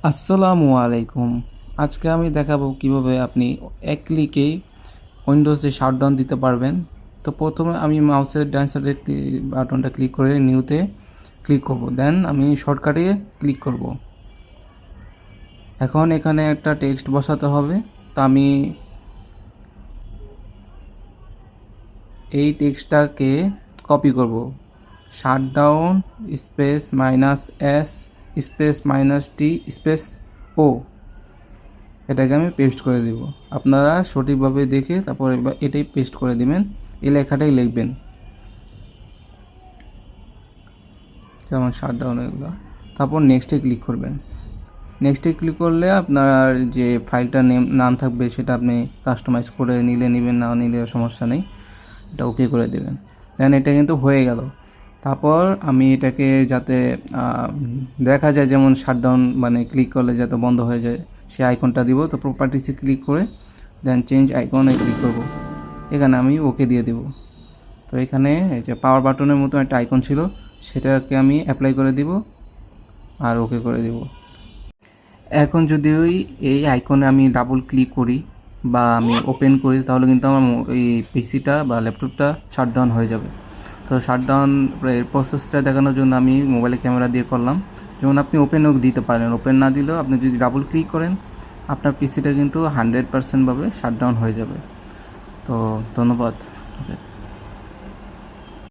আসসালামু আলাইকুম। আজকে আমি দেখাবো কিভাবে আপনি এক ক্লিকেই উইন্ডোজে শাটডাউন দিতে পারবেন। তো প্রথমে আমি মাউসের ডান সাইডে বাটনটা ক্লিক করে নিউতে ক্লিক করব, দেন আমি শর্টকাটে ক্লিক করব। এখন এখানে একটা টেক্সট বসাতে হবে। তো আমি এই টেক্সটটাকে কপি করব, shutdown space -s space -t space o, এটাকে আমি পেস্ট করে দেব। আপনারা সঠিকভাবে দেখে তারপর এটাই পেস্ট করে দিবেন, এই লেখাটাই লিখবেন, যেমন শাটডাউন এগুলো। তারপর নেক্সটে ক্লিক করবেন। নেক্সটে ক্লিক করলে আপনার যে ফাইলটার নাম থাকবে সেটা আপনি কাস্টমাইজ করে নেবেন, না নিলে সমস্যা নেই, এটা ওকে করে দেবেন। দেন এটা কিন্তু হয়ে গেল। তারপর আমি এটাকে যাতে দেখা যায়, যেমন শাটডাউন মানে ক্লিক করলে যাতে বন্ধ হয়ে যায় সেই আইকনটা দিব। তো প্রপার্টিসে ক্লিক করে দেন চেঞ্জ আইকনে ক্লিক করব। এখানে আমি ওকে দিয়ে দেব। তো এখানে এই যে পাওয়ার বাটনের মতো একটা আইকন ছিল, সেটাকে আমি অ্যাপ্লাই করে দিব আর ওকে করে দেব। এখন যদি এই আইকনে আমি ডাবল ক্লিক করি বা আমি ওপেন করি, তাহলে কিন্তু আমার এই পিসিটা বা ল্যাপটপটা শাটডাউন হয়ে যাবে। তো শাটডাউন এর প্রসেসটা দেখানোর জন্য আমি মোবাইলে ক্যামেরা দিয়ে করলাম। যেমন আপনি ওপেনও দিতে পারেন, ওপেন না দিলেও আপনি যদি ডাবল ক্লিক করেন আপনার পিসিটা কিন্তু 100% ভাবে শাটডাউন হয়ে যাবে। তো ধন্যবাদ।